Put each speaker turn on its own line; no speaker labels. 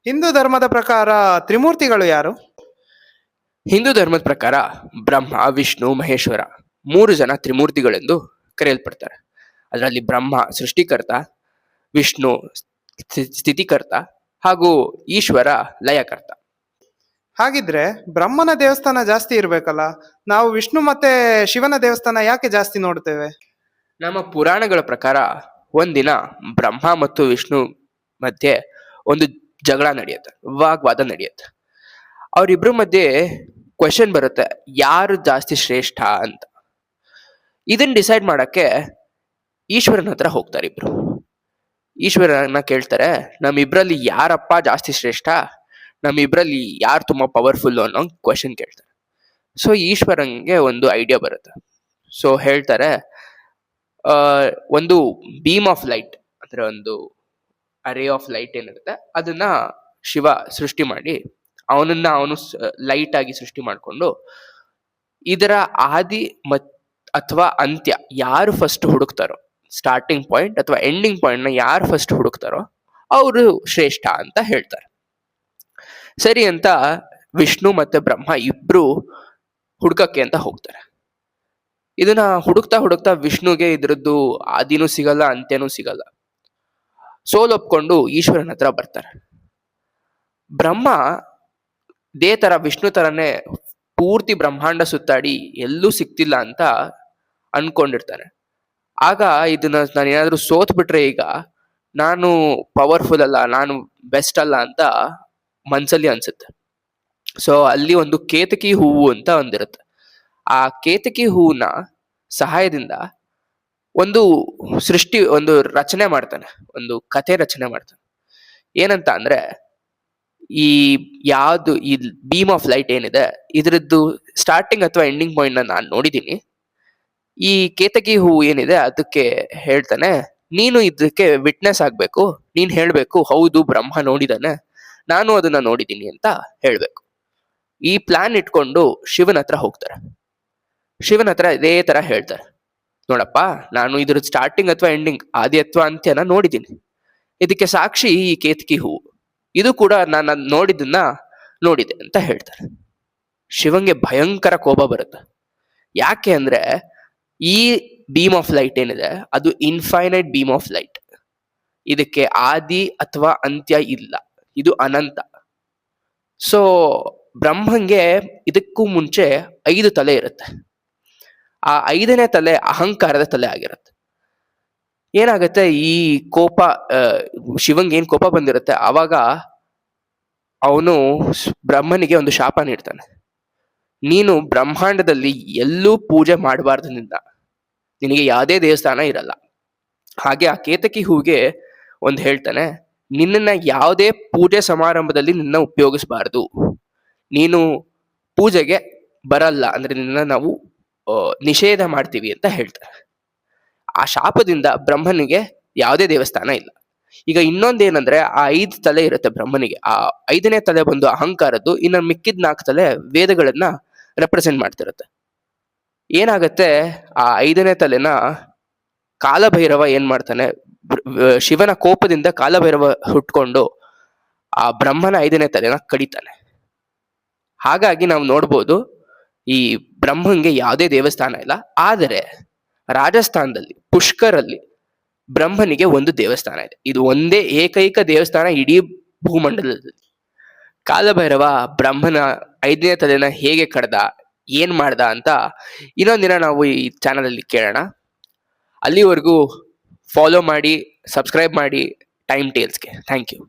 ಹಿಂದೂ ಧರ್ಮದ ಪ್ರಕಾರ ತ್ರಿಮೂರ್ತಿಗಳು ಯಾರು?
ಹಿಂದೂ ಧರ್ಮದ ಪ್ರಕಾರ ಬ್ರಹ್ಮ, ವಿಷ್ಣು, ಮಹೇಶ್ವರ ಮೂರು ಜನ ತ್ರಿಮೂರ್ತಿಗಳೆಂದು ಕರೆಯಲ್ಪಡ್ತಾರೆ. ಅದರಲ್ಲಿ ಬ್ರಹ್ಮ ಸೃಷ್ಟಿಕರ್ತ, ವಿಷ್ಣು ಸ್ಥಿತಿಕರ್ತ ಹಾಗೂ ಈಶ್ವರ ಲಯಕರ್ತ.
ಹಾಗಿದ್ರೆ ಬ್ರಹ್ಮನ ದೇವಸ್ಥಾನ ಜಾಸ್ತಿ ಇರ್ಬೇಕಲ್ಲ, ನಾವು ವಿಷ್ಣು ಮತ್ತೆ ಶಿವನ ದೇವಸ್ಥಾನ ಯಾಕೆ ಜಾಸ್ತಿ ನೋಡ್ತೇವೆ?
ನಮ್ಮ ಪುರಾಣಗಳ ಪ್ರಕಾರ ಒಂದಿನ ಬ್ರಹ್ಮ ಮತ್ತು ವಿಷ್ಣು ಮಧ್ಯೆ ಒಂದು ಜಗಳ ನಡೆಯುತ್ತೆ, ವಾಗ್ವಾದ ನಡೆಯುತ್ತೆ. ಅವರಿಬ್ರು ಮಧ್ಯೆ ಕ್ವೆಶನ್ ಬರುತ್ತೆ, ಯಾರು ಜಾಸ್ತಿ ಶ್ರೇಷ್ಠ ಅಂತ. ಇದನ್ನ ಡಿಸೈಡ್ ಮಾಡಕ್ಕೆ ಈಶ್ವರನ ಹತ್ರ ಹೋಗ್ತಾರೆ ಇಬ್ರು. ಈಶ್ವರನ ಕೇಳ್ತಾರೆ, ನಮ್ಮಿಬ್ರಲ್ಲಿ ಯಾರಪ್ಪ ಜಾಸ್ತಿ ಶ್ರೇಷ್ಠ, ನಮ್ಮಿಬ್ರಲ್ಲಿ ಯಾರು ತುಂಬಾ ಪವರ್ಫುಲ್ ಅನ್ನೋ ಕ್ವೆಶನ್ ಕೇಳ್ತಾರೆ. ಸೊ ಈಶ್ವರಂಗೆ ಒಂದು ಐಡಿಯಾ ಬರುತ್ತೆ. ಸೊ ಹೇಳ್ತಾರೆ, ಒಂದು ಬೀಮ್ ಆಫ್ ಲೈಟ್ ಅಂದ್ರೆ ಒಂದು ಅರೇ ಆಫ್ ಲೈಟ್ ಏನಿರುತ್ತೆ ಅದನ್ನ ಶಿವ ಸೃಷ್ಟಿ ಮಾಡಿ ಅವನು ಲೈಟ್ ಆಗಿ ಸೃಷ್ಟಿ ಮಾಡಿಕೊಂಡು ಇದರ ಆದಿ ಅಥವಾ ಅಂತ್ಯ ಯಾರು ಫಸ್ಟ್ ಹುಡುಕ್ತಾರೋ, ಸ್ಟಾರ್ಟಿಂಗ್ ಪಾಯಿಂಟ್ ಅಥವಾ ಎಂಡಿಂಗ್ ಪಾಯಿಂಟ್ ನ ಯಾರು ಫಸ್ಟ್ ಹುಡುಕ್ತಾರೋ ಅವರು ಶ್ರೇಷ್ಠ ಅಂತ ಹೇಳ್ತಾರೆ. ಸರಿ ಅಂತ ವಿಷ್ಣು ಮತ್ತೆ ಬ್ರಹ್ಮ ಇಬ್ರು ಹುಡ್ಕಕ್ಕೆ ಅಂತ ಹೋಗ್ತಾರೆ. ಇದನ್ನ ಹುಡುಕ್ತಾ ವಿಷ್ಣುಗೆ ಇದ್ರದ್ದು ಆದಿನೂ ಸಿಗಲ್ಲ, ಅಂತ್ಯನೂ ಸಿಗಲ್ಲ. ಸೋಲೊಪ್ಕೊಂಡು ಈಶ್ವರನ ಹತ್ರ ಬರ್ತಾರೆ. ಬ್ರಹ್ಮ ಇದೇ ತರ ವಿಷ್ಣು ತರನೇ ಪೂರ್ತಿ ಬ್ರಹ್ಮಾಂಡ ಸುತ್ತಾಡಿ ಎಲ್ಲೂ ಸಿಕ್ತಿಲ್ಲ ಅಂತ ಅನ್ಕೊಂಡಿರ್ತಾನೆ. ಆಗ ಇದನ್ನ ನಾನು ಏನಾದ್ರೂ ಸೋತ್ ಬಿಟ್ರೆ ಈಗ ನಾನು ಪವರ್ಫುಲ್ ಅಲ್ಲ, ನಾನು ಬೆಸ್ಟ್ ಅಲ್ಲ ಅಂತ ಮನ್ಸಲ್ಲಿ ಅನ್ಸುತ್ತೆ. ಸೊ ಅಲ್ಲಿ ಒಂದು ಕೇತಕಿ ಹೂವು ಅಂತ ಒಂದಿರುತ್ತೆ. ಆ ಕೇತಕಿ ಹೂವಿನ ಸಹಾಯದಿಂದ ಒಂದು ರಚನೆ ಮಾಡ್ತಾನೆ, ಒಂದು ಕಥೆ ರಚನೆ ಮಾಡ್ತಾನೆ. ಏನಂತ ಅಂದ್ರೆ, ಈ ಬೀಮ್ ಆಫ್ ಲೈಟ್ ಏನಿದೆ ಇದ್ರದ್ದು ಸ್ಟಾರ್ಟಿಂಗ್ ಅಥವಾ ಎಂಡಿಂಗ್ ಪಾಯಿಂಟ್ ನಾನು ನೋಡಿದ್ದೀನಿ. ಈ ಕೇತಕಿ ಹೂವು ಏನಿದೆ ಅದಕ್ಕೆ ಹೇಳ್ತಾನೆ, ನೀನು ಇದಕ್ಕೆ ವಿಟ್ನೆಸ್ ಆಗ್ಬೇಕು, ನೀನ್ ಹೇಳ್ಬೇಕು ಹೌದು ಬ್ರಹ್ಮ ನೋಡಿದಾನೆ, ನಾನು ಅದನ್ನ ನೋಡಿದ್ದೀನಿ ಅಂತ ಹೇಳ್ಬೇಕು. ಈ ಪ್ಲಾನ್ ಇಟ್ಕೊಂಡು ಶಿವನ ಹತ್ರ ಹೋಗ್ತಾರೆ. ಶಿವನ ಹತ್ರ ಇದೇ ತರ ಹೇಳ್ತಾರೆ, ನೋಡಪ್ಪ ನಾನು ಇದ್ರ ಸ್ಟಾರ್ಟಿಂಗ್ ಅಥವಾ ಎಂಡಿಂಗ್, ಆದಿ ಅಥವಾ ಅಂತ್ಯನ ನೋಡಿದ್ದೀನಿ, ಇದಕ್ಕೆ ಸಾಕ್ಷಿ ಈ ಕೇತಕಿ ಹೂವು, ಇದು ಕೂಡ ನಾನು ನೋಡಿದೆ ಅಂತ ಹೇಳ್ತಾರೆ. ಶಿವಂಗೆ ಭಯಂಕರ ಕೋಪ ಬರುತ್ತೆ. ಯಾಕೆ ಅಂದ್ರೆ ಈ ಬೀಮ್ ಆಫ್ ಲೈಟ್ ಏನಿದೆ ಅದು ಇನ್ಫೈನೈಟ್ ಬೀಮ್ ಆಫ್ ಲೈಟ್, ಇದಕ್ಕೆ ಆದಿ ಅಥವಾ ಅಂತ್ಯ ಇಲ್ಲ, ಇದು ಅನಂತ. ಸೊ ಬ್ರಹ್ಮಂಗೆ ಇದಕ್ಕೂ ಮುಂಚೆ 5 ತಲೆ ಇರುತ್ತೆ. ಆ 5ನೇ ತಲೆ ಅಹಂಕಾರದ ತಲೆ ಆಗಿರುತ್ತೆ. ಏನಾಗುತ್ತೆ, ಈ ಕೋಪ ಶಿವಂಗೆ ಏನ್ ಕೋಪ ಬಂದಿರುತ್ತೆ ಆವಾಗ ಅವನು ಬ್ರಹ್ಮನಿಗೆ ಒಂದು ಶಾಪ ನೀಡ್ತಾನೆ, ನೀನು ಬ್ರಹ್ಮಾಂಡದಲ್ಲಿ ಎಲ್ಲೂ ಪೂಜೆ ಮಾಡಬಾರ್ದು, ನಿನಗೆ ಯಾವುದೇ ದೇವಸ್ಥಾನ ಇರಲ್ಲ. ಹಾಗೆ ಆ ಕೇತಕಿ ಹೂಗೆ ಒಂದು ಹೇಳ್ತಾನೆ, ನಿನ್ನನ್ನ ಯಾವುದೇ ಪೂಜೆ ಸಮಾರಂಭದಲ್ಲಿ ನಿನ್ನ ಉಪಯೋಗಿಸಬಾರ್ದು, ನೀನು ಪೂಜೆಗೆ ಬರಲ್ಲ ಅಂದ್ರೆ ನಿನ್ನ ನಾವು ನಿಷೇಧ ಮಾಡ್ತೀವಿ ಅಂತ ಹೇಳ್ತಾರೆ. ಆ ಶಾಪದಿಂದ ಬ್ರಹ್ಮನಿಗೆ ಯಾವುದೇ ದೇವಸ್ಥಾನ ಇಲ್ಲ. ಈಗ ಇನ್ನೊಂದೇನಂದ್ರೆ, ಆ 5 ತಲೆ ಇರುತ್ತೆ ಬ್ರಹ್ಮನಿಗೆ, ಆ 5ನೇ ತಲೆ ಬಂದು ಅಹಂಕಾರದ್ದು, ಇನ್ನು ಮಿಕ್ಕಿದ 4 ತಲೆ ವೇದಗಳನ್ನ ರೆಪ್ರೆಸೆಂಟ್ ಮಾಡ್ತಿರುತ್ತೆ. ಏನಾಗತ್ತೆ, ಆ 5ನೇ ತಲೆನ ಕಾಲಭೈರವ ಏನ್ ಮಾಡ್ತಾನೆ, ಶಿವನ ಕೋಪದಿಂದ ಕಾಲಭೈರವ ಹುಟ್ಕೊಂಡು ಆ ಬ್ರಹ್ಮನ 5ನೇ ತಲೆನ ಕಡಿತಾನೆ. ಹಾಗಾಗಿ ನಾವು ನೋಡ್ಬೋದು ಈ ಬ್ರಹ್ಮಂಗೆ ಯಾವುದೇ ದೇವಸ್ಥಾನ ಇಲ್ಲ. ಆದರೆ ರಾಜಸ್ಥಾನದಲ್ಲಿ ಪುಷ್ಕರಲ್ಲಿ ಬ್ರಹ್ಮನಿಗೆ ಒಂದು ದೇವಸ್ಥಾನ ಇದೆ. ಇದು ಒಂದೇ ಏಕೈಕ ದೇವಸ್ಥಾನ ಇಡೀ ಭೂಮಂಡಲದಲ್ಲಿ. ಕಾಲಭೈರವ ಬ್ರಹ್ಮನ 5ನೇ ತಲೆನ ಹೇಗೆ ಕಡ್ದ, ಏನ್ ಮಾಡ್ದ ಅಂತ ಇನ್ನೊಂದಿನ ನಾವು ಈ ಚಾನಲ್ ಅಲ್ಲಿ ಕೇಳೋಣ. ಅಲ್ಲಿವರೆಗೂ ಫಾಲೋ ಮಾಡಿ, ಸಬ್ಸ್ಕ್ರೈಬ್ ಮಾಡಿ ಟೈಮ್ ಟೇಲ್ಸ್ಗೆ. Thank you.